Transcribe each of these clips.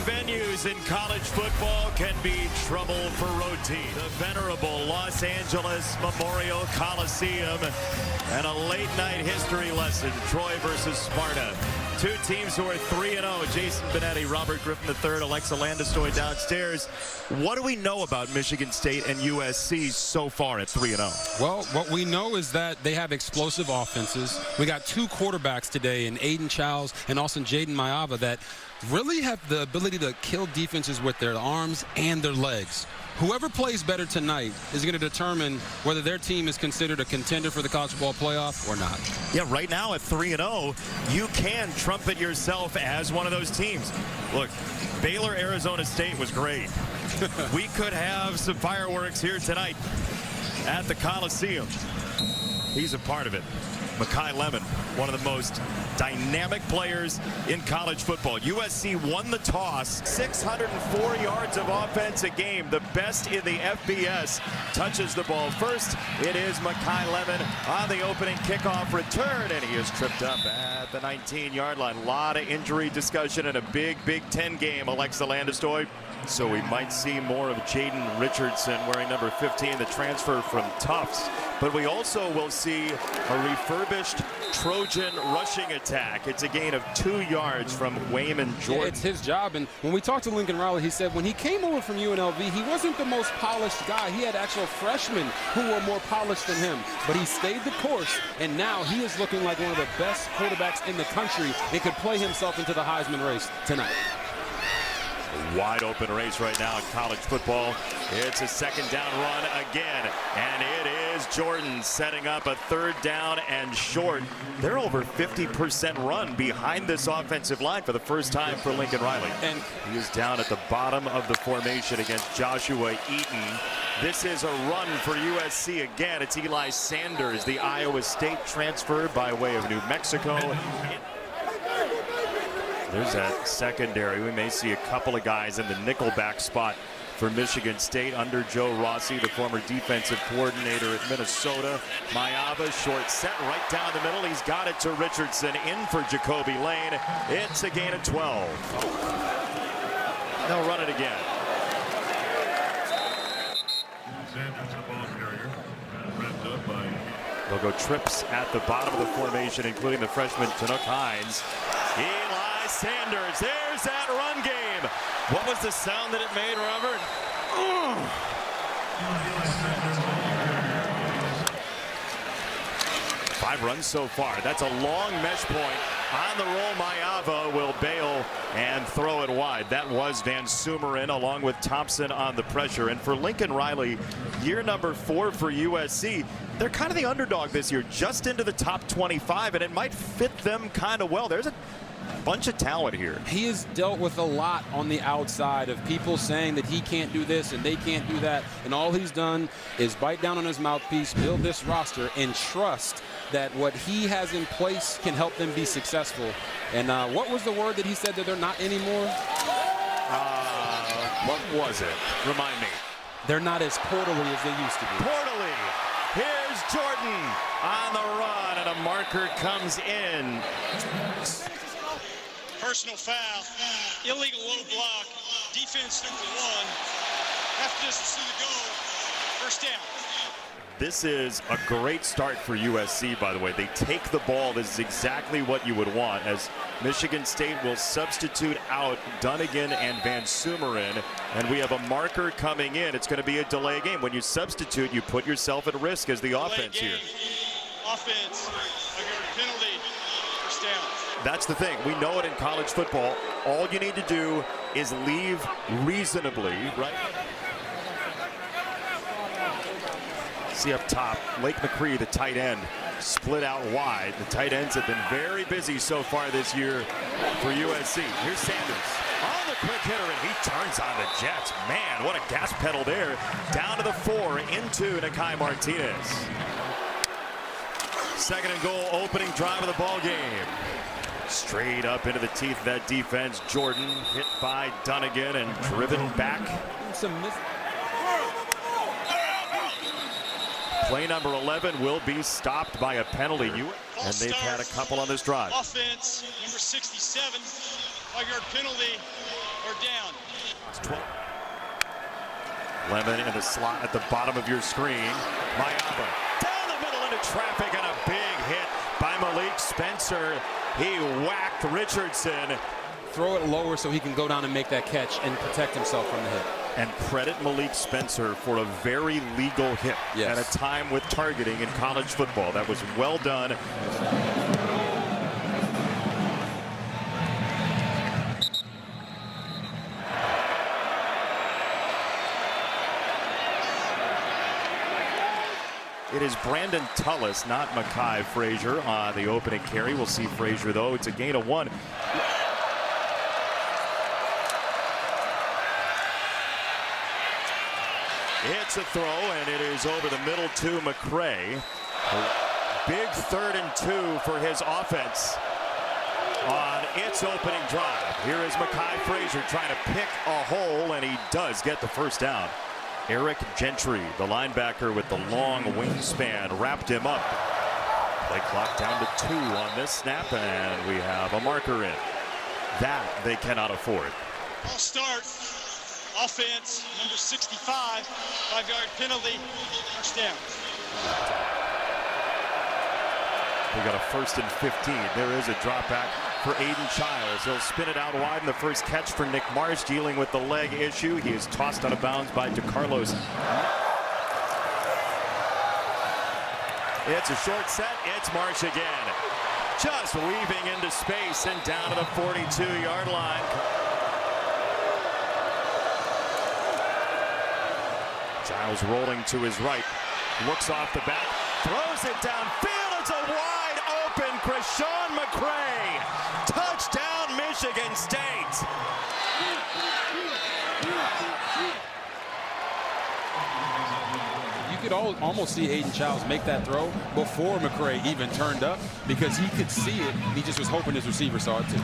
venues in college football can be trouble for road teams. The venerable Los Angeles Memorial Coliseum and a late-night history lesson, Troy versus Sparta. Two teams who are 3-0. Jason Benetti, Robert Griffin III, Alexa Landestoy downstairs. What do we know about Michigan State and USC so far at 3-0? Well, what we know is that they have explosive offenses. We got two quarterbacks today in Aiden Childs and also Jaden Mayava that really have the ability to kill defenses with their arms and their legs. Whoever plays better tonight is going to determine whether their team is considered a contender for the college football playoff or not. Yeah, right now at 3-0, you can trumpet yourself as one of those teams. Look, Baylor, Arizona State was great. We could have some fireworks here tonight at the Coliseum. He's a part of it. Makai Lemon, one of the most dynamic players in college football. USC won the toss. 604 yards of offense a game. The best in the FBS. Touches the ball first. It is Makai Lemon on the opening kickoff return, and he is tripped up at the 19-yard line. A lot of injury discussion in a Big Ten game, Alexa Landestoy. So we might see more of Jaden Richardson wearing number 15, the transfer from Tufts. But we also will see a refurbished Trojan rushing attack. It's a gain of 2 yards from Wayman Jordan. Yeah, it's his job. And when we talked to Lincoln Riley, he said when he came over from UNLV, he wasn't the most polished guy. He had actual freshmen who were more polished than him. But he stayed the course, and now he is looking like one of the best quarterbacks in the country and could play himself into the Heisman race tonight. A wide open race right now in college football. It's a second down run again, and it is Jordan setting up a third down and short. They're over 50% run behind this offensive line for the first time for Lincoln Riley. And he is down at the bottom of the formation against Joshua Eaton. This is a run for USC again. It's Eli Sanders, the Iowa State transfer by way of New Mexico. There's that secondary. We may see a couple of guys in the nickelback spot for Michigan State under Joe Rossi, the former defensive coordinator at Minnesota. Mayava, short set right down the middle. He's got it to Richardson, in for Jacoby Lane. It's a gain of 12. They'll run it again. They'll go trips at the bottom of the formation, including the freshman Tanook Hines. Eli Sanders, there's that run game. What was the sound that it made, Robert? Five runs so far. That's a long mesh point. On the roll, Mayava will bail and throw it wide. That was Van Sumeren along with Thompson on the pressure. And for Lincoln Riley, year number 4 for USC, they're kind of the underdog this year, just into the top 25, and it might fit them kind of well. There's a bunch of talent here. He has dealt with a lot on the outside of people saying that he can't do this and they can't do that, and all he's done is bite down on his mouthpiece, build this roster, and trust that what he has in place can help them be successful. And what was the word that he said that they're not anymore? What was it? Remind me. They're not as portally as they used to be. Portally. Here's Jordan on the run, and a marker comes in. Personal foul, illegal low block, defense number 1, half distance to the goal, first down. This is a great start for USC, by the way. They take the ball. This is exactly what you would want, as Michigan State will substitute out Dunnigan and Van Sumeren, and we have a marker coming in. It's going to be a delay game. When you substitute, you put yourself at risk as the offense here. Offense, penalty, first down. That's the thing. We know it in college football. All you need to do is leave reasonably, right? See up top, Lake McCree, the tight end, split out wide. The tight ends have been very busy so far this year for USC. Here's Sanders on the quick hitter, and he turns on the Jets. Man, what a gas pedal there. Down to the 4, into Nakai Martinez. Second and goal, opening drive of the ball game. Straight up into the teeth of that defense. Jordan hit by Dunnigan and driven back. Play number 11 will be stopped by a penalty. And they've had a couple on this drive. Offense, number 67, 5-yard penalty, or down. It's 12. Lemon in the slot at the bottom of your screen. Mayaba down the middle into traffic and a big hit by Malik Spencer. He whacked Richardson. Throw it lower so he can go down and make that catch and protect himself from the hit. And credit Malik Spencer for a very legal hit at a time with targeting in college football. That was well done. It is Brandon Tullis, not Makai Frazier, on the opening carry. We'll see Frazier, though. It's a gain of 1. It's a throw, and it is over the middle to McCray. Big 3rd and 2 for his offense on its opening drive. Here is Makai Frazier trying to pick a hole, and he does get the first down. Eric Gentry, the linebacker with the long wingspan, wrapped him up. Play clock down to 2 on this snap, and we have a marker in. That they cannot afford. I'll start. Offense, number 65, 5-yard penalty, first down. We got a 1st and 15. There is a drop back for Aiden Childs. He'll spin it out wide in the first catch for Nick Marsh, dealing with the leg issue. He is tossed out of bounds by DeCarlos. It's a short set. It's Marsh again. Just weaving into space and down to the 42-yard line. Giles rolling to his right, looks off the back, throws it downfield. It's a wide open Krishawn McCray. Touchdown, Michigan State. You could almost see Aiden Childs make that throw before McCray even turned up because he could see it. He just was hoping his receiver saw it too.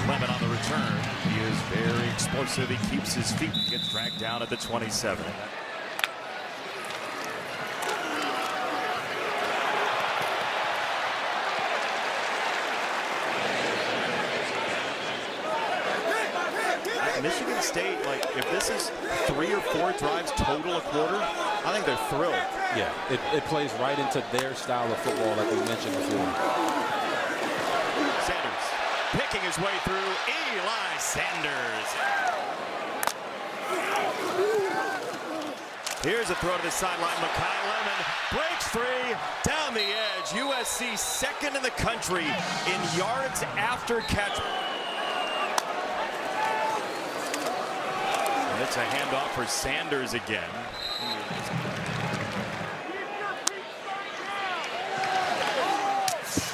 Lemon on the return. He is very explosive. He keeps his feet. Gets dragged down at the 27. Michigan State, like, if this is 3 or 4 drives total a quarter, I think they're thrilled. Yeah, it plays right into their style of football like we mentioned before. Sanders picking his way through. Eli Sanders. Here's a throw to the sideline. Makai Lemon breaks free down the edge. USC 2nd in the country in yards after catch. And it's a handoff for Sanders again.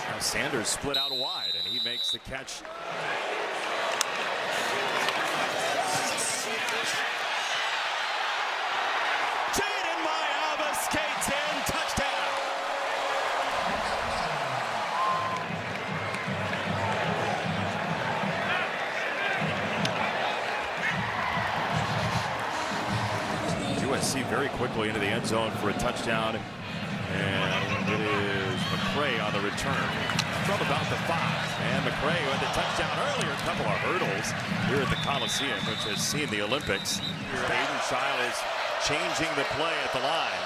Now Sanders split out wide, and he makes the catch. Skates in, touchdown. USC very quickly into the end zone for a touchdown, and it is McCray on the return from about the 5. And McCray, who had the touchdown earlier, a couple of hurdles here at the Coliseum, which has seen the Olympics. Aiden Childs changing the play at the line.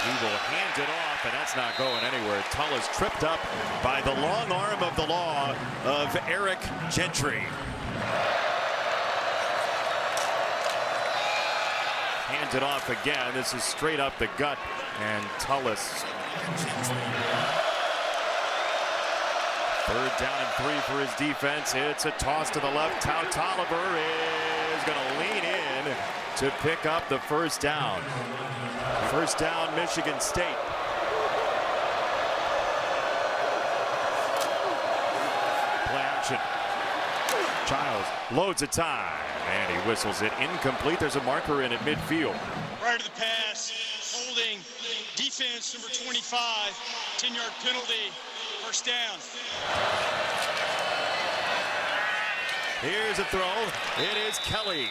He will hand it off, and that's not going anywhere. Tullis tripped up by the long arm of the law of Eric Gentry. Hands it off again. This is straight up the gut, and Tullis. 3rd down and 3 for his defense. It's a toss to the left. Tau Tolliver is going to lean in to pick up the first down. First down, Michigan State. Play action. Childs loads of time, and he whistles it incomplete. There's a marker in at midfield. Prior to the pass, holding defense number 25, 10-yard penalty, first down. Here's a throw. It is Kelly.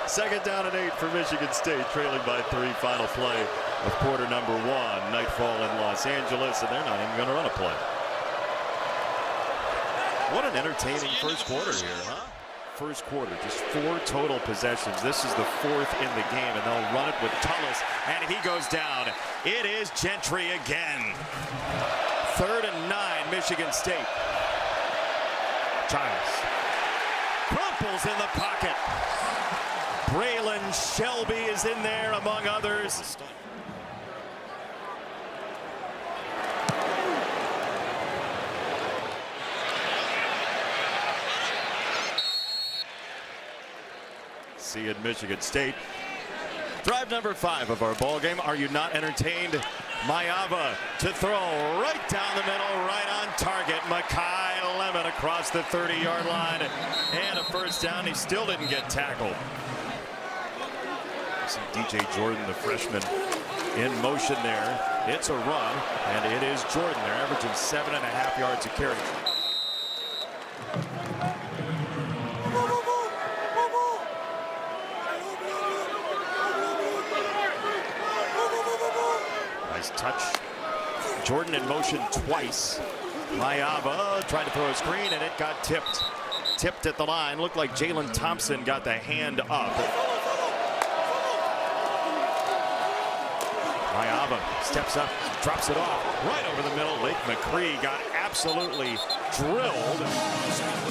2nd down and 8 for Michigan State, trailing by 3. Final play of quarter number 1. Nightfall in Los Angeles, and they're not even going to run a play. What an entertaining first quarter here, huh? First quarter, just 4 total possessions. This is the 4th in the game, and they'll run it with Tullis, and he goes down. It is Gentry again. 3rd and 9, Michigan State. Childs crumples in the pocket. Braylon Shelby is in there, among others. See at Michigan State. Drive number 5 of our ball game. Are you not entertained? Mayava to throw right down the middle, right on target. Makai Lemon across the 30-yard line. And a first down. He still didn't get tackled. See DJ Jordan, the freshman, in motion there. It's a run, and it is Jordan. They're averaging 7.5 yards a carry. Touch. Jordan in motion twice. Mayava tried to throw a screen and it got tipped. Tipped at the line. Looked like Jalen Thompson got the hand up. Mayava steps up, drops it off right over the middle. Lake McCree got absolutely drilled.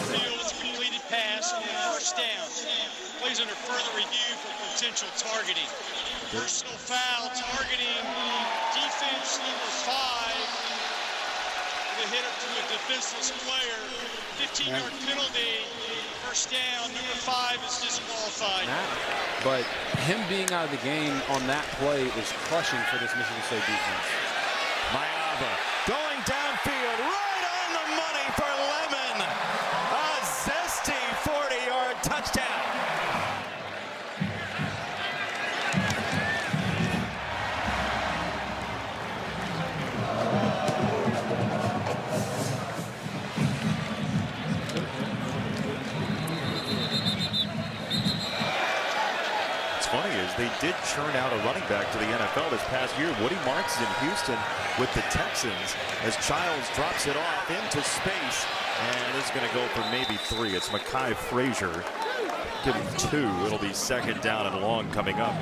Field is a completed pass and first down. Plays under further review for potential targeting. Personal foul targeting defense number 5. The hit up to a defenseless player. 15-yard penalty. First down. Number 5 is disqualified. But him being out of the game on that play is crushing for this Michigan State defense. Mayava going downfield, right on the money for Lemon. A zesty 40-yard touchdown. Funny is they did churn out a running back to the NFL this past year. Woody Marks in Houston with the Texans as Childs drops it off into space, and this is going to go for maybe 3. It's Makai Frazier. Give him 2. It'll be 2nd down and long coming up.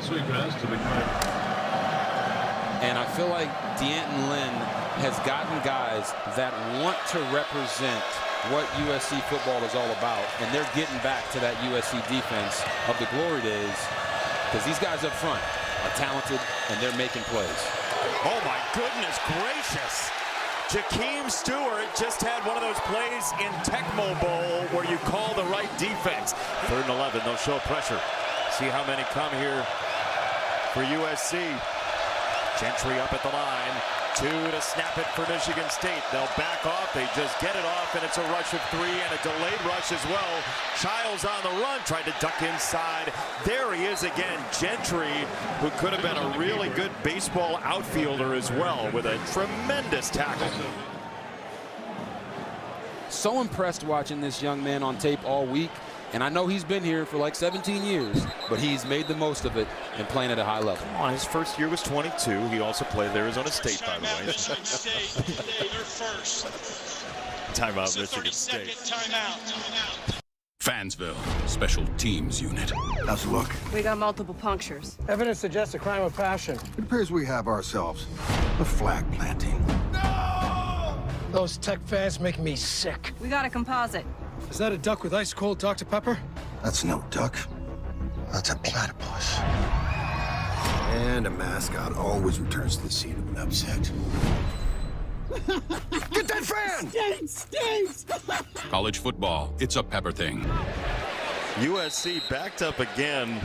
And I feel like D'Anton Lynn has gotten guys that want to represent what USC football is all about, and they're getting back to that USC defense of the glory days. Because these guys up front are talented and they're making plays. Oh my goodness gracious. Jakeem Stewart just had one of those plays in Tecmo Bowl where you call the right defense. 3rd and 11, they'll show pressure. See how many come here for USC. Gentry up at the line. 2 to snap it for Michigan State. They'll back off. They just get it off, and it's a rush of 3 and a delayed rush as well. Childs on the run, tried to duck inside. There he is again, Gentry, who could have been a really good baseball outfielder as well with a tremendous tackle. So impressed watching this young man on tape all week. And I know he's been here for like 17 years, but he's made the most of it and playing at a high level. His first year was 22. He also played at Arizona State, by the way. Michigan State, they're first. Timeout, Michigan State. Timeout. Fansville, Special Teams Unit. How's it look? We got multiple punctures. Evidence suggests a crime of passion. It appears we have ourselves a flag planting. Those tech fans make me sick. We got a composite. Is that a duck with ice cold Dr. Pepper? That's no duck. That's a platypus. And a mascot always returns to the scene of an upset. Get that fan! Stinks! College football, it's a pepper thing. USC backed up again.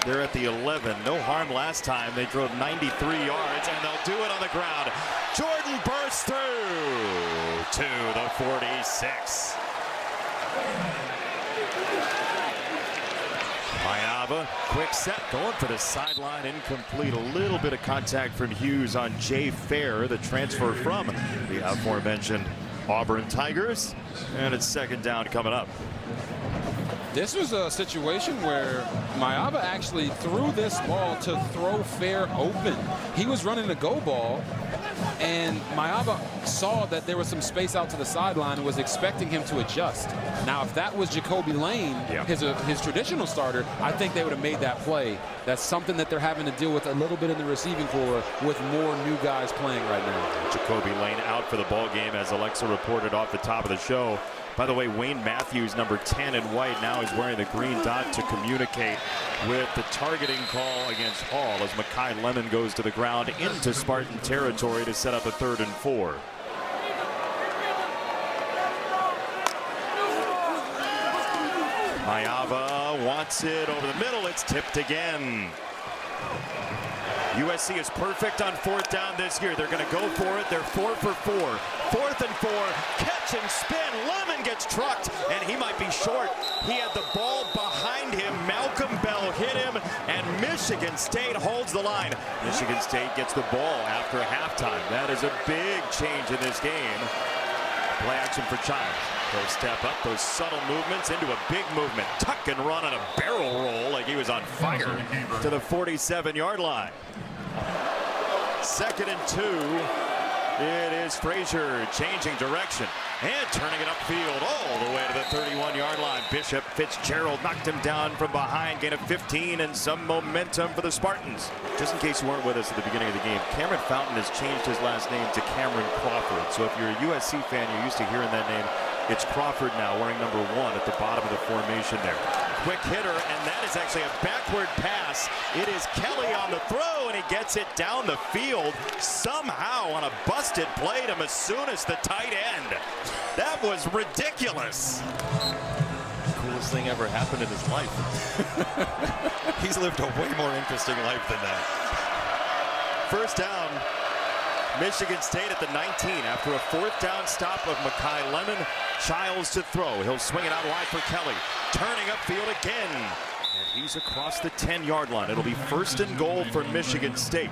They're at the 11. No harm last time. They drove 93 yards, and they'll do it on the ground. Jordan bursts through to the 46. Mayava, quick set, going for the sideline, incomplete. A little bit of contact from Hughes on Jay Fair, the transfer from the aforementioned Auburn Tigers. And it's 2nd down coming up. This was a situation where Mayava actually threw this ball to throw Fair open. He was running a go ball, and Mayava saw that there was some space out to the sideline and was expecting him to adjust. Now, if that was Jacoby Lane, his traditional starter, I think they would have made that play. That's something that they're having to deal with a little bit in the receiving corps with more new guys playing right now. Jacoby Lane out for the ball game, as Alexa reported off the top of the show. By the way, Wayne Matthews, number 10 in white, now is wearing the green dot to communicate with the targeting call against Hall as Makai Lemon goes to the ground into Spartan territory to set up a 3rd and 4. Mayava wants it over the middle. It's tipped again. USC is perfect on 4th down this year. They're going to go for it. They're 4 for 4. 4th and 4. Catch and spin. Lemon gets trucked, and he might be short. He had the ball behind him. Malcolm Bell hit him, and Michigan State holds the line. Michigan State gets the ball after halftime. That is a big change in this game. Play action for Childs. They'll step up, those subtle movements into a big movement. Tuck and run on a barrel roll like he was on fire to the 47-yard line. 2nd and 2. It is Frazier changing direction and turning it upfield all the way to the 31-yard line. Bishop Fitzgerald knocked him down from behind, gain of 15 and some momentum for the Spartans. Just in case you weren't with us at the beginning of the game, Cameron Fountain has changed his last name to Cameron Crawford. So if you're a USC fan, you're used to hearing that name. It's Crawford now, wearing number 1 at the bottom of the formation there. Quick hitter, and that is actually a backward pass. It is Kelly on the throw, and he gets it down the field somehow on a busted play to Masunas, the tight end. That was ridiculous. Coolest thing ever happened in his life. He's lived a way more interesting life than that. 1st down. Michigan State at the 19 after a 4th down stop of Makai Lemon. Childs to throw. He'll swing it out wide for Kelly. Turning upfield again. And he's across the 10-yard line. It'll be 1st and goal for Michigan State.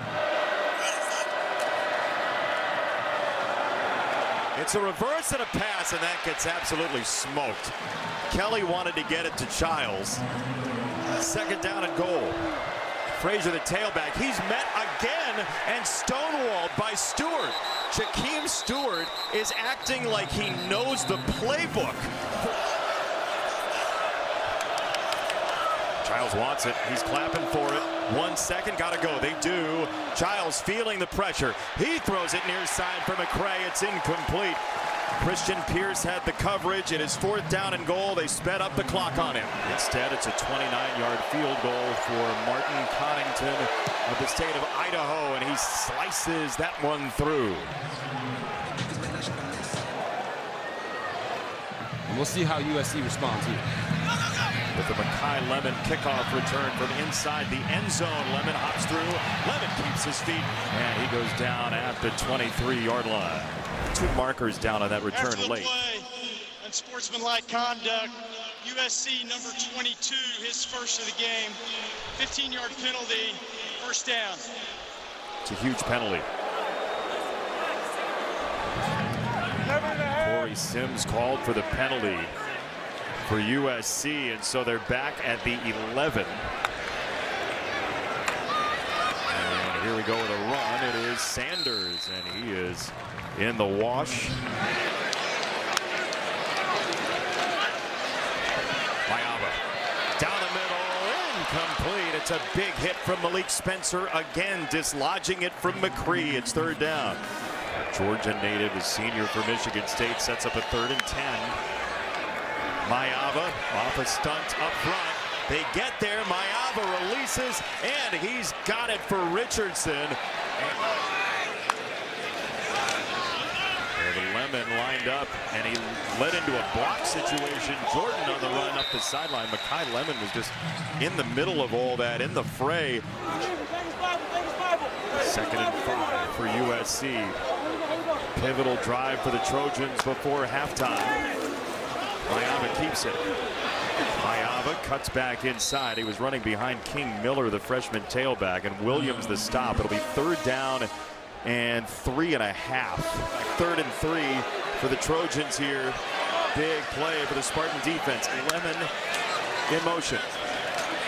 It's a reverse and a pass, and that gets absolutely smoked. Kelly wanted to get it to Childs. 2nd down and goal. Frazier, the tailback, he's met again and stonewalled by Stewart. Jakeem Stewart is acting like he knows the playbook. Childs wants it. He's clapping for it. 1 second, gotta go. They do. Childs feeling the pressure. He throws it near side for McCray. It's incomplete. Christian Pierce had the coverage. It is 4th down and goal. They sped up the clock on him. Instead, it's a 29-yard field goal for Martin Connington of the state of Idaho, and he slices that one through. And we'll see how USC responds here. With the Makai Lemon kickoff return from inside the end zone, Lemon hops through. Lemon keeps his feet, and he goes down at the 23-yard line. 2 markers down on that return late. Play and sportsmanlike conduct. USC number 22, his first of the game. 15-yard penalty, 1st down. It's a huge penalty. Corey Sims called for the penalty for USC, and so they're back at the 11. And here we go with a run. It is Sanders, and he is in the wash. Mayava down the middle, incomplete. It's a big hit from Malik Spencer, again dislodging it from McCree. It's 3rd down. Georgia native, the senior for Michigan State, sets up a 3rd and 10. Mayava off a stunt up front. They get there. Mayava releases, and he's got it for Richardson. The Lemon lined up, and he led into a block situation. Jordan on the run up the sideline. Makai Lemon was just in the middle of all that, in the fray. 2nd and 5 for USC. Pivotal drive for the Trojans before halftime. Mayava keeps it. Mayava cuts back inside. He was running behind King Miller, the freshman tailback, and Williams the stop. It'll be 3rd down and 3.5. 3rd and 3 for the Trojans here. Big play for the Spartan defense. Lemon in motion.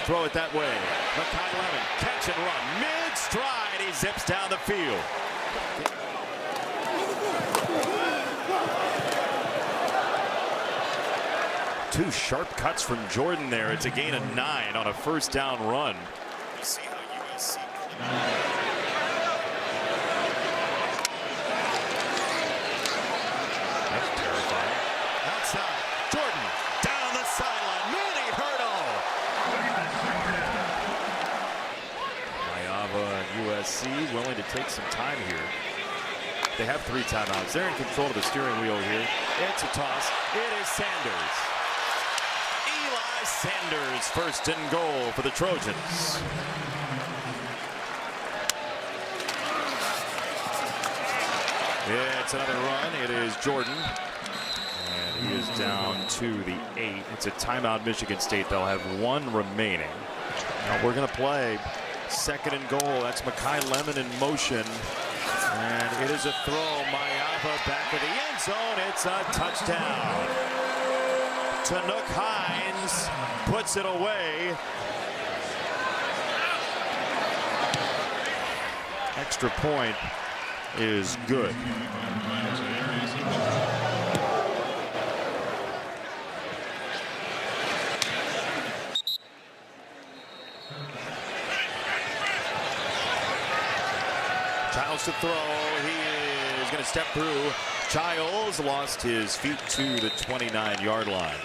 Throw it that way. Makai Lemon, catch and run. Mid-stride, he zips down the field. Two sharp cuts from Jordan there. It's a gain of 9 on a first down run. See how USC. That's terrifying. Outside, Jordan down the sideline. Mini hurdle. Mayava and USC willing to take some time here. They have 3 timeouts. They're in control of the steering wheel here. It's a toss. It is Sanders. Eli Sanders, first and goal for the Trojans. It's another run. It is Jordan. And he is down to the 8. It's a timeout, Michigan State. They'll have 1 remaining. Now we're going to play second and goal. That's Makai Lemon in motion. And it is a throw. Mayava back of the end zone. It's a touchdown. Tanook Hines puts it away. Extra point is good. Childs to throw. He is going to step through. Childs lost his feet to the 29-yard line.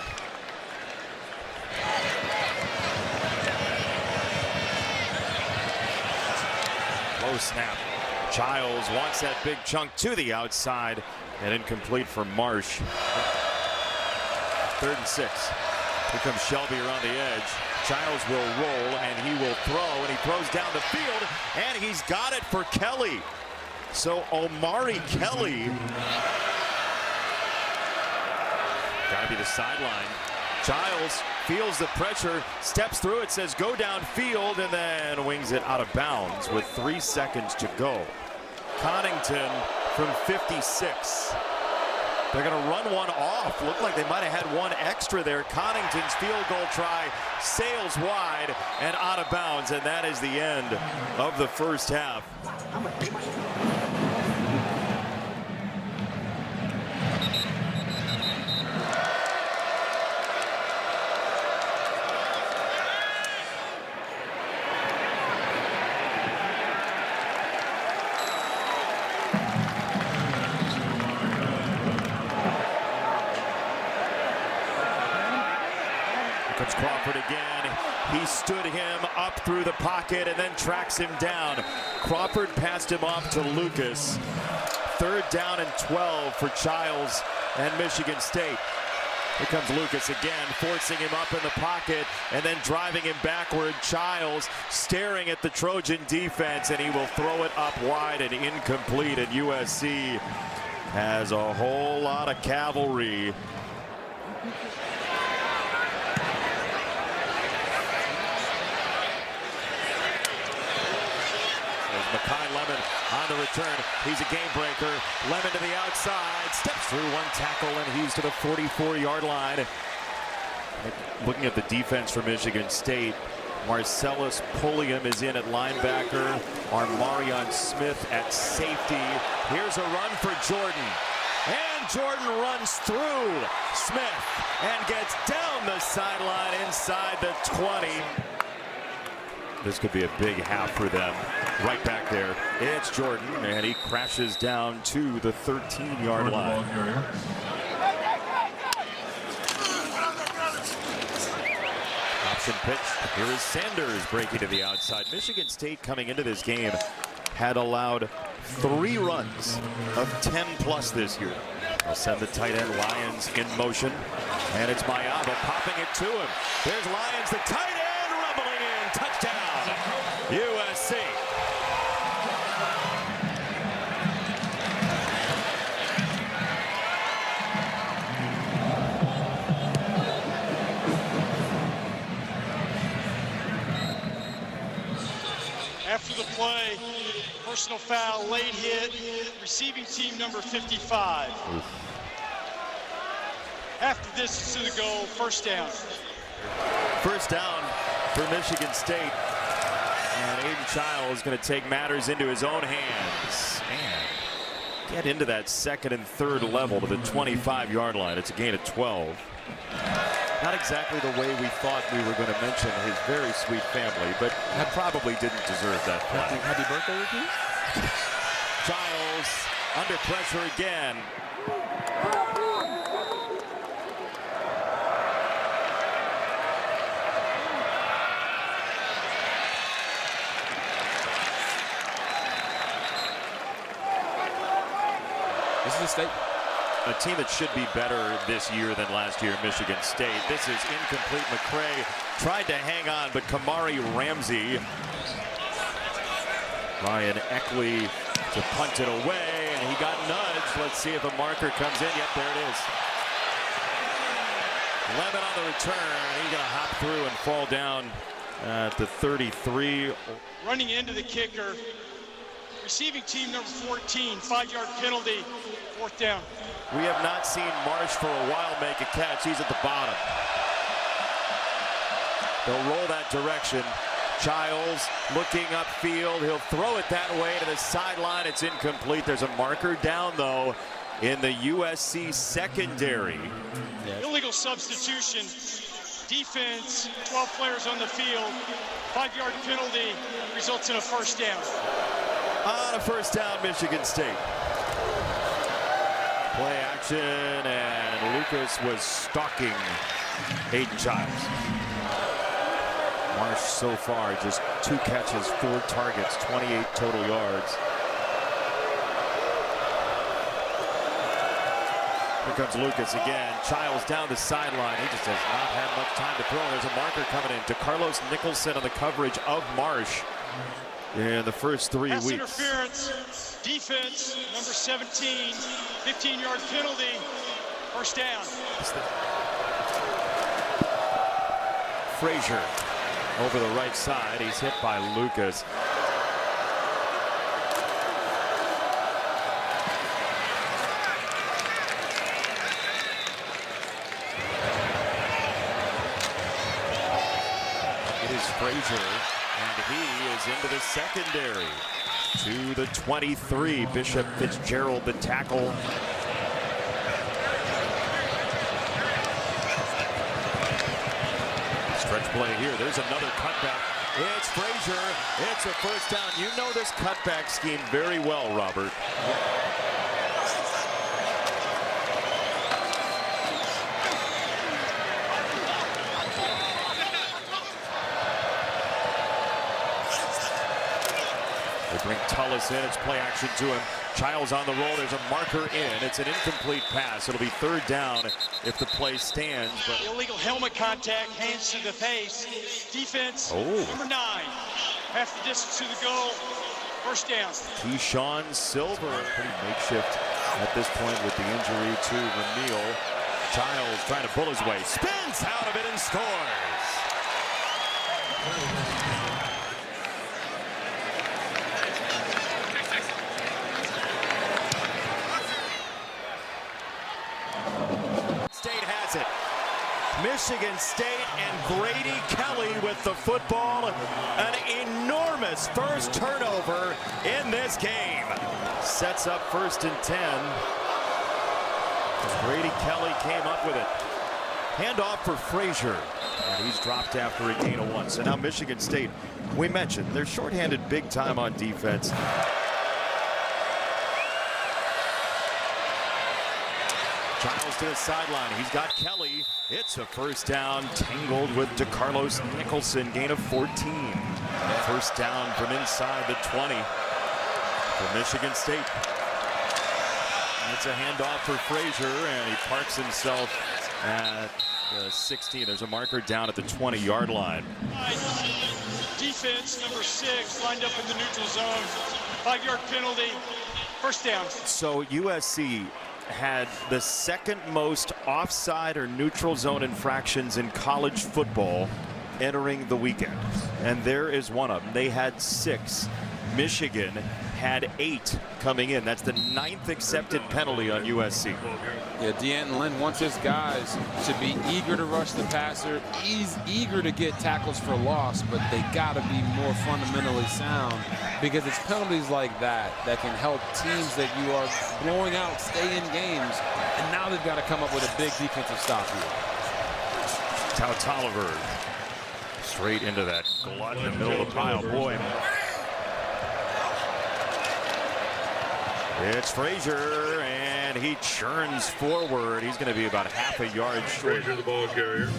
Low snap. Childs wants that big chunk to the outside and incomplete for Marsh. 3rd and 6. Here comes Shelby around the edge. Childs will roll and he will throw, and he throws down the field, and he's got it for Kelly. So Omari Kelly, gotta be the sideline. Childs feels the pressure, steps through it, says go downfield, and then wings it out of bounds with 3 seconds to go. Connington from 56. They're going to run one off. Looked like they might have had 1 extra there. Connington's field goal try sails wide and out of bounds, and that is the end of the first half. Comes Crawford again. He stood him up through the pocket and then tracks him down. Crawford passed him off to Lucas. 3rd down and 12 for Childs and Michigan State. Here comes Lucas again, forcing him up in the pocket and then driving him backward. Childs staring at the Trojan defense, and he will throw it up wide and incomplete. And USC has a whole lot of cavalry. Makai Lemon on the return. He's a game breaker. Lemon to the outside. Steps through 1 tackle, and he's to the 44-yard line. Looking at the defense for Michigan State, Marcellus Pulliam is in at linebacker. Armarion Smith at safety. Here's a run for Jordan. And Jordan runs through Smith and gets down the sideline inside the 20. This could be a big half for them. Right back there, it's Jordan, and he crashes down to the 13-yard line. Option pitch. Here is Sanders breaking to the outside. Michigan State coming into this game had allowed 3 runs of 10+ this year. They'll send the tight end Lyons in motion, and it's Mayava popping it to him. There's Lyons, the tight end, rumbling in. Touchdown, USC. After the play, personal foul, late hit, receiving team number 55. After this, it's to the goal, first down. First down for Michigan State. And Aiden Childs is going to take matters into his own hands and get into that 2nd and 3rd level to the 25-yard line. It's a gain of 12. Not exactly the way we thought we were going to mention his very sweet family, but probably didn't deserve that flag. Happy birthday, Ricky. Giles under pressure again. This is a state. A team that should be better this year than last year, Michigan State. This is incomplete. McCray tried to hang on, but Kamari Ramsey. Ryan Eckley to punt it away, and he got nudged. Let's see if a marker comes in. Yep, there it is. Lemon on the return. He's going to hop through and fall down at the 33. Running into the kicker. Receiving team number 14, 5-yard penalty, 4th down. We have not seen Marsh for a while make a catch. He's at the bottom. They'll roll that direction. Giles looking upfield. He'll throw it that way to the sideline. It's incomplete. There's a marker down, though, in the USC secondary. Illegal substitution. Defense, 12 players on the field. 5-yard penalty results in a 1st down. On a 1st down, Michigan State. Play action, and Lucas was stalking Hayden Giles. Marsh so far just 2 catches, 4 targets, 28 total yards. Here comes Lucas again. Giles down the sideline. He just does not have much time to throw. There's a marker coming in. DeCarlos Nicholson on the coverage of Marsh in the first 3 Pass weeks. Interference, defense, number 17, 15-yard penalty, 1st down. Frazier over the right side. He's hit by Lucas. It is Frazier, and he is into the secondary. To the 23, Bishop Fitzgerald, the tackle. Stretch play here. There's another cutback. It's Frazier. It's a 1st down. You know this cutback scheme very well, Robert. They bring Tullis in. It's play action to him. Giles on the roll. There's a marker in. It's an incomplete pass. It'll be 3rd down if the play stands. But Illegal helmet contact, hands to the face. Defense, number 9. Half the distance to the goal. 1st down. Keyshawn Silver, pretty makeshift at this point with the injury to Ramil. Giles trying to pull his way. Spins out of it and scores. Michigan State and Grady Kelly with the football. An enormous first turnover in this game. Sets up 1st and 10. Grady Kelly came up with it. Handoff for Frazier. And he's dropped after a gain of 1. So now Michigan State, we mentioned, they're shorthanded big time on defense. Giles to the sideline. He's got Kelly. It's a 1st down, tangled with DeCarlos Nicholson, gain of 14. 1st down from inside the 20 for Michigan State. It's a handoff for Frazier, and he parks himself at the 16. There's a marker down at the 20-yard line. Defense, number 6, lined up in the neutral zone. 5-yard penalty, 1st down. So USC had the 2nd most offside or neutral zone infractions in college football entering the weekend. And there is one of them. They had 6. Michigan had 8 coming in. That's the 9th accepted penalty on USC. Yeah, D'Anton Lynn wants his guys to be eager to rush the passer. He's eager to get tackles for loss, but they got to be more fundamentally sound, because it's penalties like that that can help teams that you are blowing out stay in games. And now they've got to come up with a big defensive stop here. Tout Tolliver straight into that glut in the middle of the pile. Boy. It's Frazier, and he churns forward. He's going to be about half a yard short. Frazier, the ball carrier.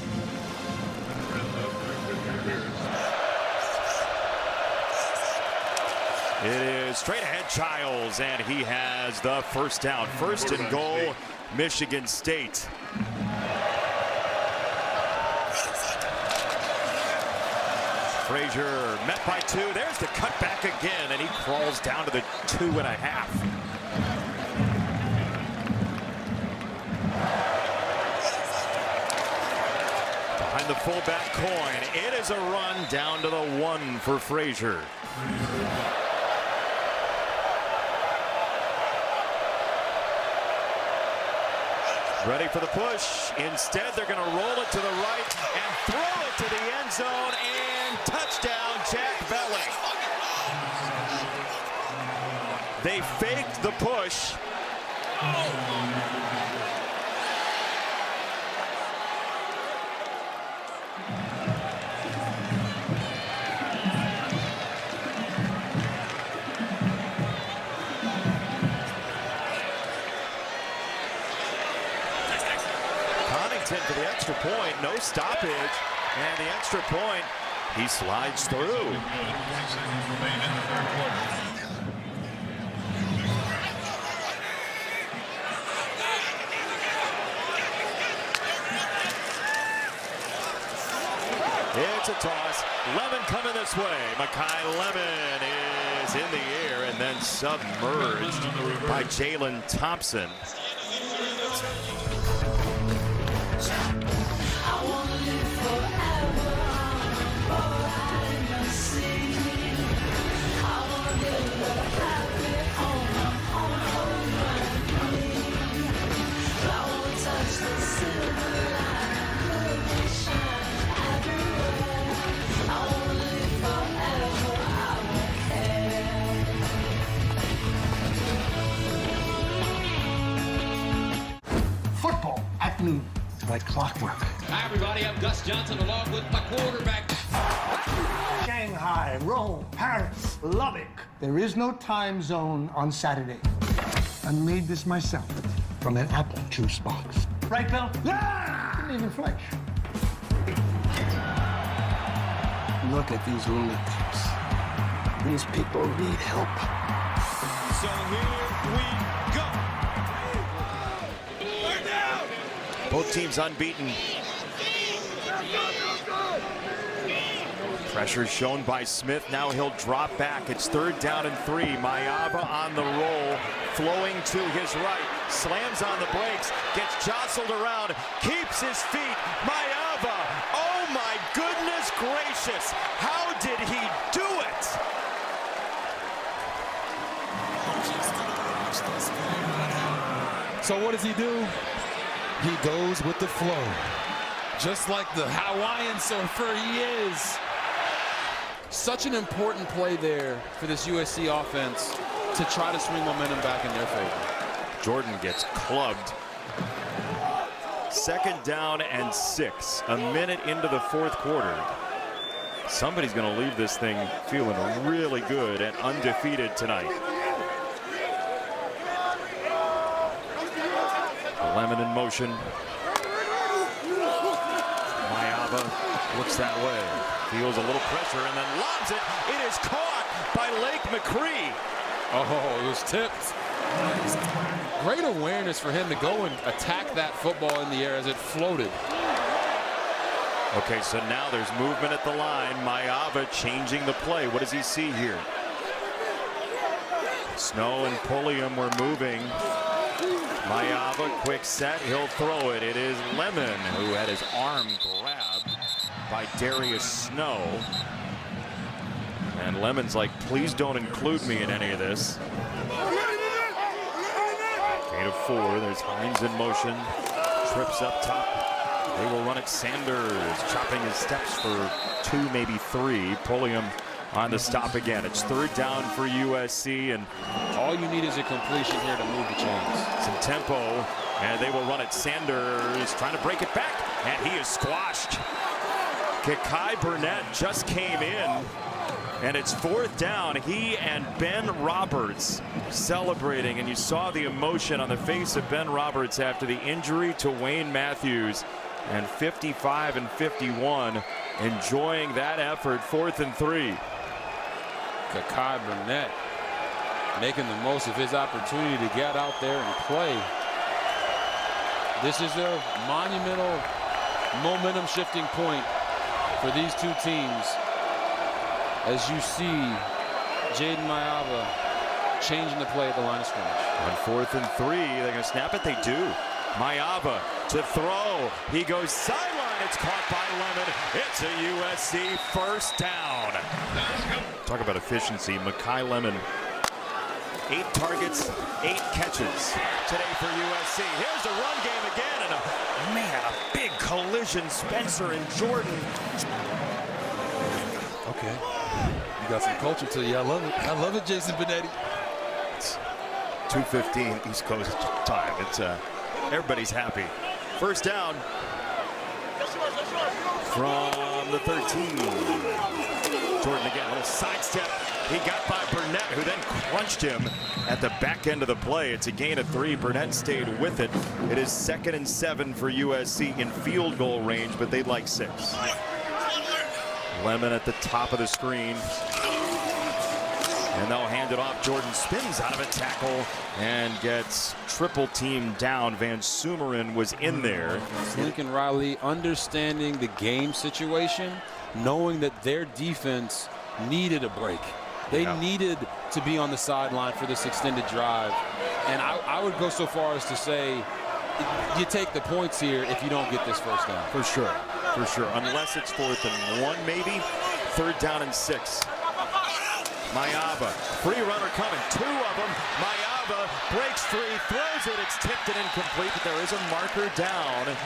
It is straight ahead Childs, and he has the first down. First and goal, Michigan State. Frazier met by 2. There's the cutback again, and he crawls down to the 2.5. Behind the fullback coin, it is a run down to the 1 for Frazier. Ready for the push. Instead, they're going to roll it to the right and throw it to the end zone, and touchdown, Jack Belling. They faked the push. For the extra point, no stoppage, and the extra point, he slides through. It's a toss. Lemon coming this way. Makai Lemon is in the air and then submerged by Jalen Thompson. Football at noon, like clockwork. Hi, everybody. I'm Gus Johnson, along with my quarterback. Shanghai, Rome, Paris, Lubbock. There is no time zone on Saturday. I made this myself from an apple juice box. Right, Bill? Yeah! Didn't even flinch. Look at these lunatics. These people need help. So here we go. Both teams unbeaten. Pressure shown by Smith. Now he'll drop back. It's 3rd down and 3. Mayava on the roll, flowing to his right. Slams on the brakes, gets jostled around, keeps his feet. Mayava, oh my goodness gracious. How did he do it? So what does he do? He goes with the flow. Just like the Hawaiian surfer he is. Such an important play there for this USC offense to try to swing momentum back in their favor. Jordan gets clubbed. 2nd down and 6. A minute into the 4th quarter. Somebody's going to leave this thing feeling really good and undefeated tonight. Lemon in motion. Mayava looks that way. Feels a little pressure and then lobs it. It is caught by Lake McCree. Oh, it was tipped. Great awareness for him to go and attack that football in the air as it floated. Okay, so now there's movement at the line. Mayava changing the play. What does he see here? Snow and Pulliam were moving. Mayava, quick set, he'll throw it. It is Lemon who had his arm grabbed by Darius Snow. And Lemon's like, please don't include me in any of this. 8 of 4, there's Hines in motion. Trips up top. They will run it. Sanders chopping his steps for 2, maybe 3. Pulliam on the stop again. It's 3rd down for USC, and all you need is a completion here to move the chains. Some tempo, and they will run it. Sanders trying to break it back. and he is squashed. Kakai Burnett just came in, and it's 4th down. He and Ben Roberts celebrating, and you saw the emotion on the face of Ben Roberts after the injury to Wayne Matthews. And 55 and 51, enjoying that effort. 4th and 3. Kakai Burnett making the most of his opportunity to get out there and play. This is a monumental momentum shifting point for these two teams. As you see Jaden Mayava changing the play at the line of scrimmage. On 4th and 3, they're going to snap it. They do. Mayava to throw. He goes sideline. It's caught by Lemon. It's a USC 1st down. Talk about efficiency. Makai Lemon, 8 targets, 8 catches today for USC. Here's the run game again, and a big collision. Spencer and Jordan. Okay. You got some culture to you. I love it. I love it, Jason Benetti. It's 2:15 East Coast time. It's everybody's happy. 1st down from the 13. Jordan again, a little sidestep. He got by Burnett, who then crunched him at the back end of the play. It's a gain of 3. Burnett stayed with it. It is 2nd and 7 for USC in field goal range, but they'd like 6. Lemon at the top of the screen. And they'll hand it off. Jordan spins out of a tackle and gets triple team down. Van Sumeren was in there. Lincoln Riley understanding the game situation, knowing that their defense needed a break. They needed to be on the sideline for this extended drive. And I would go so far as to say you take the points here if you don't get this 1st down. For sure. For sure. Unless it's 4th and 1, maybe. 3rd down and 6. Mayava, free runner coming, 2 of them. Mayava breaks free, throws it. It's tipped and incomplete, but there is a marker down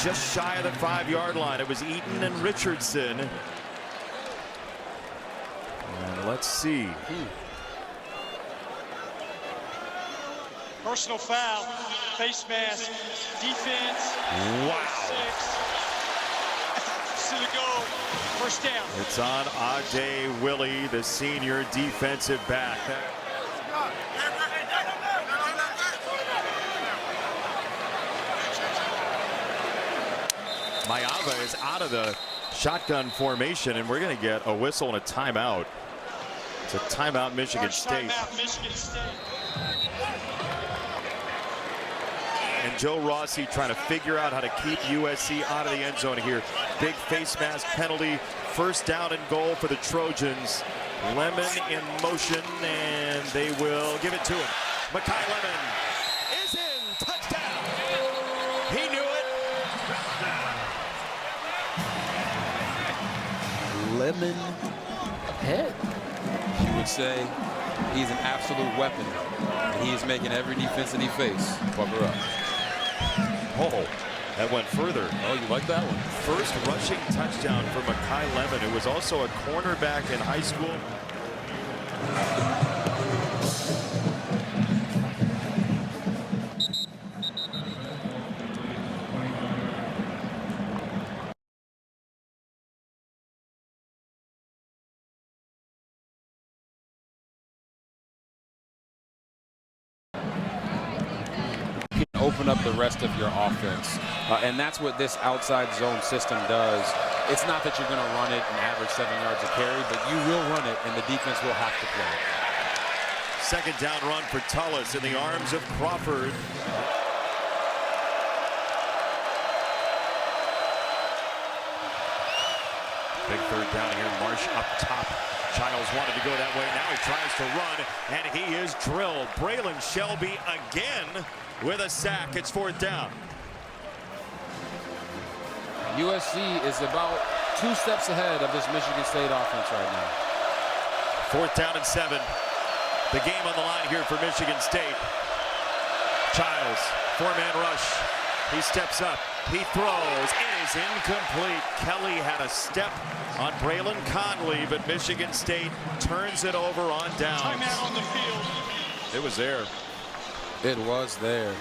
just shy of the 5-yard line. It was Eaton and Richardson. And let's see. Personal foul, face mask, defense. Wow. 6. To the goal. 1st down. It's on Ade Willie, the senior defensive back. Mayava is out of the shotgun formation, and we're going to get a whistle and a timeout. It's a timeout, Michigan State. Timeout, Michigan State. And Joe Rossi trying to figure out how to keep USC out of the end zone here. Big face mask penalty. 1st down and goal for the Trojans. Lemon in motion, and they will give it to him. Makai Lemon is in. Touchdown. He knew it. Lemon head. You would say he's an absolute weapon. And he is making every defense that he faces cover up. Oh, that went further. Oh, you like that one? First rushing touchdown for Makai Lemon, who was also a cornerback in high school. Open up the rest of your offense. And that's what this outside zone system does. It's not that you're going to run it and average 7 yards a carry, but you will run it, and the defense will have to play. 2nd down run for Tullis in the arms of Crawford. Big 3rd down here. Marsh up top. Childs wanted to go that way. Now he tries to run, and he is drilled. Braylon Shelby again with a sack. It's 4th down. USC is about 2 steps ahead of this Michigan State offense right now. 4th down and 7. The game on the line here for Michigan State. Childs, 4-man rush. He steps up. He throws. It is incomplete. Kelly had a step on Braylon Conley, but Michigan State turns it over on downs. Timeout on the field. It was there. It was there.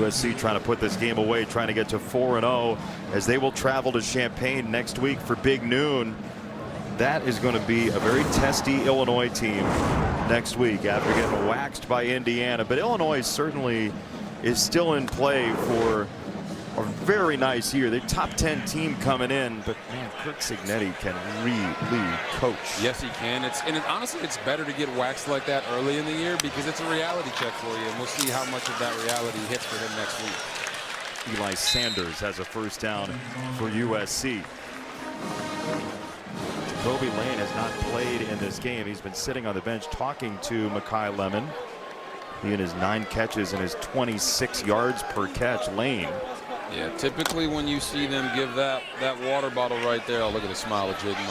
USC trying to put this game away, trying to get to 4-0 as they will travel to Champaign next week for Big Noon. That is going to be a very testy Illinois team next week after getting waxed by Indiana. But Illinois certainly is still in play for a very nice year. They're top 10 team coming in, but man, Kirk Cignetti can really coach. Yes, he can. Honestly, it's better to get waxed like that early in the year because it's a reality check for you, and we'll see how much of that reality hits for him next week. Eli Sanders has a first down for USC. Jacoby Lane has not played in this game. He's been sitting on the bench talking to Makai Lemon. He and his 9 catches and his 26 yards per catch. Lane. Yeah, typically when you see them give that water bottle right there, oh, look at the smile of Jaden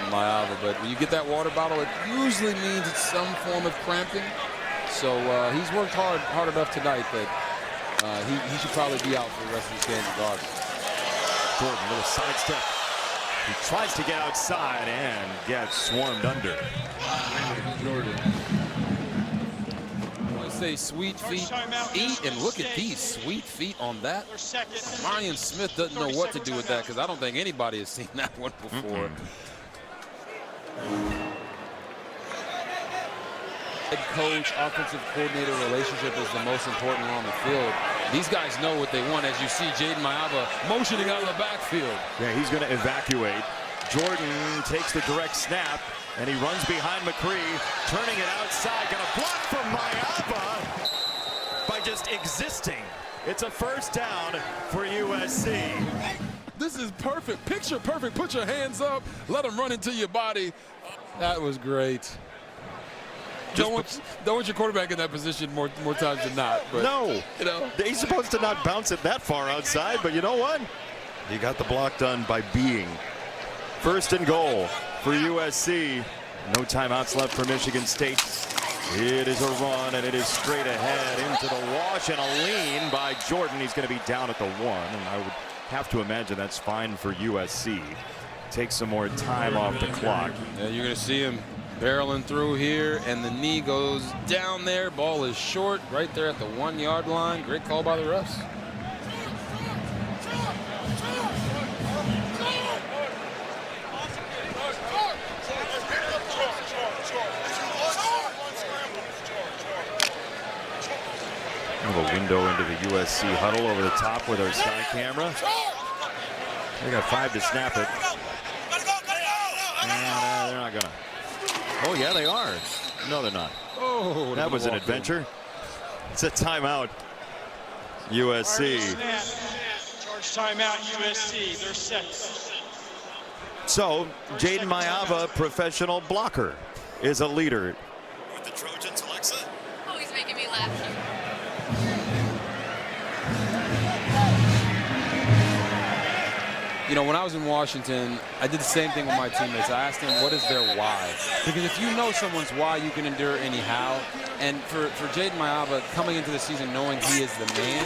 Maiava. But when you get that water bottle, it usually means it's some form of cramping. So he's worked hard enough tonight that he should probably be out for the rest of this game regardless. Jordan, little sidestep. He tries to get outside and gets swarmed under. Jordan. Say sweet feet eat, and look at these sweet feet on that. Marion Smith doesn't know what to do with that because I don't think anybody has seen that one before. Head coach, offensive coordinator relationship is the most important one on the field. These guys know what they want, as you see Jaden Maiava motioning out of the backfield. Yeah, he's going to evacuate. Jordan takes the direct snap, and he runs behind McCree, turning it outside. Got a block from Maiava by just existing. It's a first down for USC. This is perfect. Picture perfect. Put your hands up. Let them run into your body. That was great. Don't want your quarterback in that position more times than not. But, no. You know. He's supposed to not bounce it that far outside, but you know what? He got the block done by being. First and goal for USC. No timeouts left for Michigan State. It is a run, and it is straight ahead into the wash, and a lean by Jordan. He's going to be down at the 1, and I would have to imagine that's fine for USC. Take some more time off the clock. Yeah, you're going to see him barreling through here, and the knee goes down there. Ball is short right there at the 1-yard line. Great call by the refs. A window into the USC huddle over the top with our sky camera. They got 5 to snap it. And they're not gonna. Oh yeah, they are. No, they're not. Oh, that was an adventure. It's a timeout. USC. Charge timeout, USC. They're set. So Jaden Maiava, professional blocker, is a leader. With the Trojans, Alexa. Oh, he's making me laugh. You know, when I was in Washington, I did the same thing with my teammates. I asked them, what is their why? Because if you know someone's why, you can endure any how. And for Jaden Maiava, coming into the season knowing he is the man,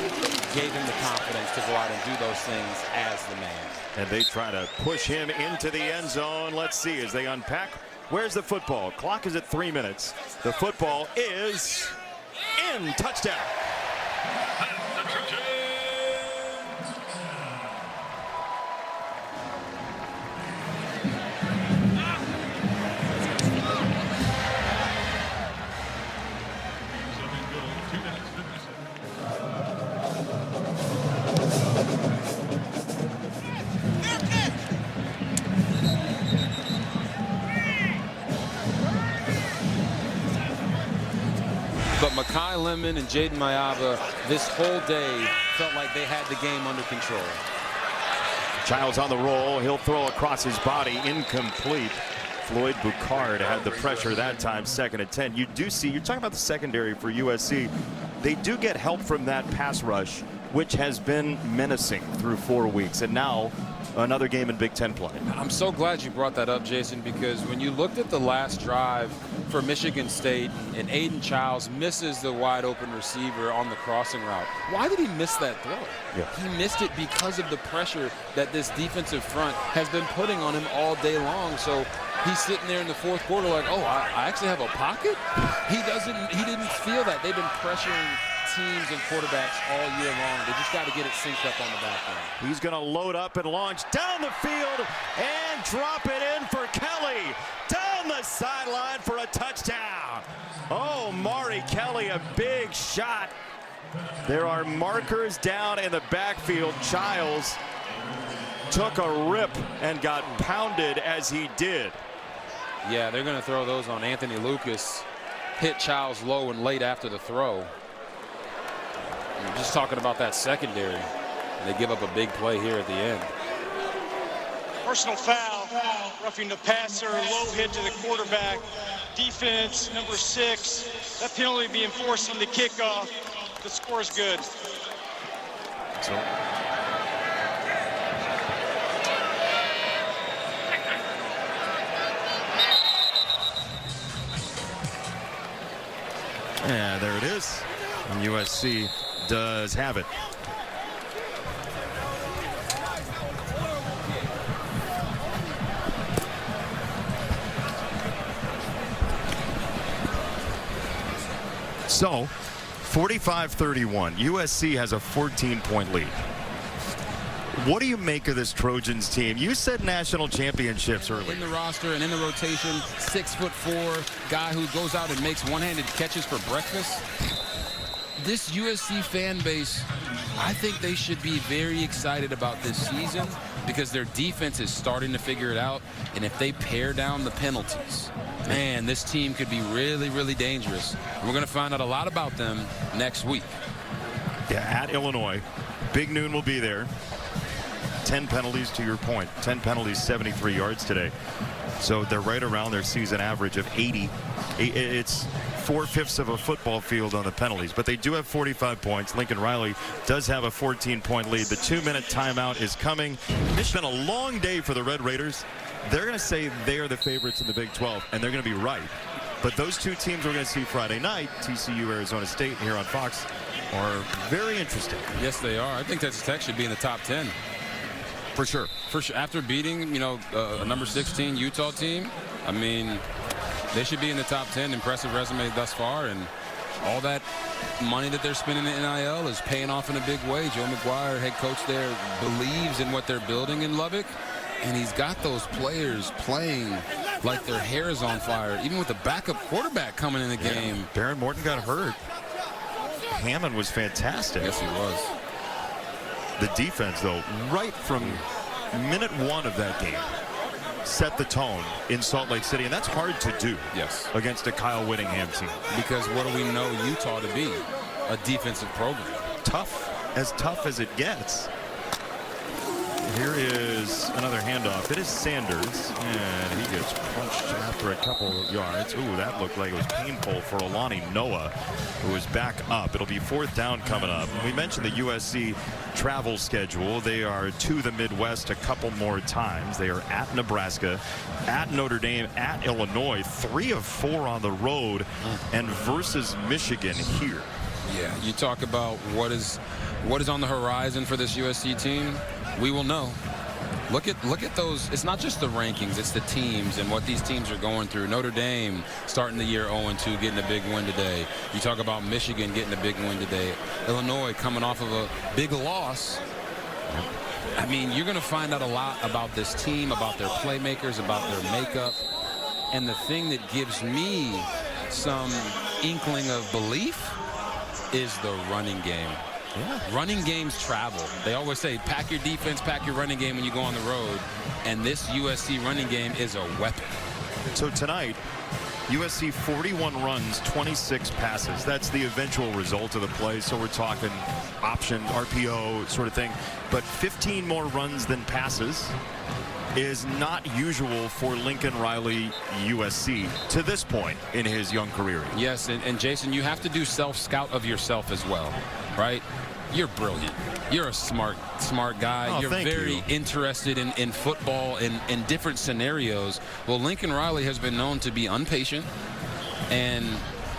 gave him the confidence to go out and do those things as the man. And they try to push him into the end zone. Let's see as they unpack. Where's the football? Clock is at 3 minutes. The football is in. Touchdown. But Makai Lemon and Jaden Maiava, this whole day felt like they had the game under control. Childs on the roll. He'll throw across his body. Incomplete. Floyd Boucard had the pressure that time. 2nd and 10. You do see, you're talking about the secondary for USC. They do get help from that pass rush, which has been menacing through 4 weeks. And now another game in Big Ten play. I'm so glad you brought that up, Jason, because when you looked at the last drive for Michigan State and Aiden Childs misses the wide open receiver on the crossing route, why did he miss that throw? Yeah. He missed it because of the pressure that this defensive front has been putting on him all day long. So he's sitting there in the 4th quarter like, oh, I actually have a pocket? He didn't feel that. They've been pressuring teams and quarterbacks all year long. They just got to get it synced up on the back end. He's going to load up and launch down the field and drop it in for Kelly. Down the sideline for a touchdown. Oh, Mari Kelly, a big shot. There are markers down in the backfield. Childs took a rip and got pounded as he did. Yeah, they're going to throw those on Anthony Lucas. Hit Childs low and late after the throw. And just talking about that secondary. They give up a big play here at the end. Personal foul, roughing the passer, low hit to the quarterback. Defense, number 6. That penalty being forced on the kickoff. The score is good. Yeah, there it is. And USC does have it. So, 45-31. USC has a 14-point lead. What do you make of this Trojans team? You said national championships earlier. In the roster and in the rotation, 6'4" guy who goes out and makes one-handed catches for breakfast. This USC fan base, I think they should be very excited about this season because their defense is starting to figure it out. And if they pare down the penalties, man, this team could be really, really dangerous. And we're going to find out a lot about them next week. Yeah, at Illinois. Big Noon will be there. 10 penalties, to your point. 10 penalties, 73 yards today. So they're right around their season average of 80. It's 4/5 of a football field on the penalties, but they do have 45 points. Lincoln Riley does have a 14-point lead. The 2-minute timeout is coming. It's been a long day for the Red Raiders. They're going to say they are the favorites in the Big 12, and they're going to be right. But those two teams we're going to see Friday night, TCU, Arizona State, here on Fox, are very interesting. Yes, they are. I think Texas Tech should be in the top 10. For sure. For sure. After beating, a number 16 Utah team, I mean, they should be in the top 10. Impressive resume thus far, and all that money that they're spending in NIL is paying off in a big way. Joe McGuire, head coach there, believes in what they're building in Lubbock, and he's got those players playing like their hair is on fire, even with the backup quarterback coming in the game. Baron Morton got hurt. Hammond was fantastic. Yes, he was. The defense, though, right from minute 1 of that game, set the tone in Salt Lake City, and that's hard to do. Yes. Against a Kyle Whittingham team. Because what do we know Utah to be? A defensive program. Tough as it gets. Here is another handoff. It is Sanders, and he gets punched after a couple yards. Ooh, that looked like it was painful for Alani Noah, who is back up. It'll be 4th down coming up. We mentioned the USC travel schedule. They are to the Midwest a couple more times. They are at Nebraska, at Notre Dame, at Illinois, 3 of 4 on the road, and versus Michigan here. Yeah, you talk about what is on the horizon for this USC team. We will know. Look at those. It's not just the rankings, it's the teams and what these teams are going through. Notre Dame starting the year 0-2, getting a big win today. You talk about Michigan getting a big win today. Illinois coming off of a big loss. I mean, you're going to find out a lot about this team, about their playmakers, about their makeup. And the thing that gives me some inkling of belief is the running game. Yeah. Running games travel. They always say pack your defense, pack your running game when you go on the road. And this USC running game is a weapon. So tonight, USC 41 runs, 26 passes. That's the eventual result of the play. So we're talking option, RPO sort of thing. But 15 more runs than passes is not usual for Lincoln Riley USC to this point in his young career. Yes, and Jason, you have to do self-scout of yourself as well, right? You're brilliant. You're a smart guy. Oh, You're very interested in football in different scenarios. Well, Lincoln Riley has been known to be impatient and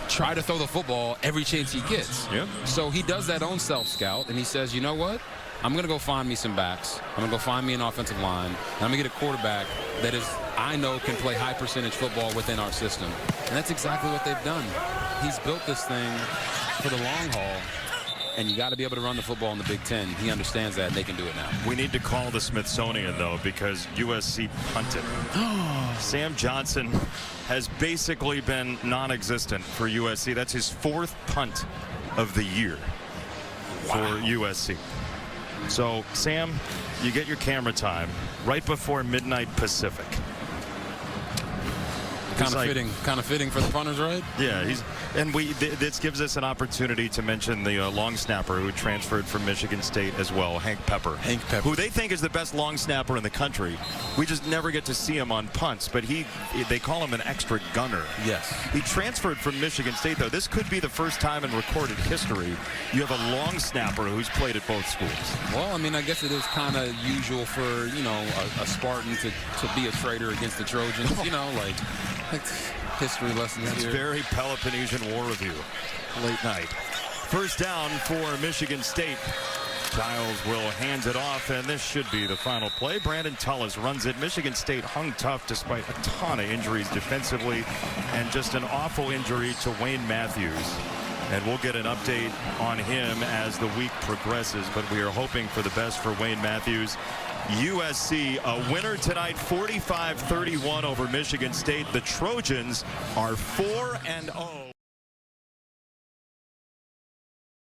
try to throw the football every chance he gets. Yep. So he does that own self-scout, and he says, you know what? I'm going to go find me some backs. I'm going to go find me an offensive line. And I'm going to get a quarterback that I know can play high percentage football within our system. And that's exactly what they've done. He's built this thing for the long haul. and you got to be able to run the football in the Big Ten. He understands that, and they can do it now. We need to call the Smithsonian, though, because USC punted. Sam Johnson has basically been non-existent for USC. That's his 4th punt of the year for USC. So, Sam, you get your camera time right before midnight Pacific. Kind of fitting for the punters, right? Yeah, this gives us an opportunity to mention the long snapper who transferred from Michigan State as well, Hank Pepper. Who they think is the best long snapper in the country. We just never get to see him on punts, but they call him an extra gunner. Yes. He transferred from Michigan State, though. This could be the first time in recorded history you have a long snapper who's played at both schools. Well, I mean, I guess it is kind of usual for, a Spartan to be a traitor against the Trojans, like history lessons That's here. very Peloponnesian War Review. Late night. First down for Michigan State. Giles will hand it off, and this should be the final play. Brandon Tullis runs it. Michigan State hung tough despite a ton of injuries defensively and just an awful injury to Wayne Matthews. And we'll get an update on him as the week progresses, but we are hoping for the best for Wayne Matthews. USC a winner tonight, 45-31 over Michigan State. The Trojans are 4-0.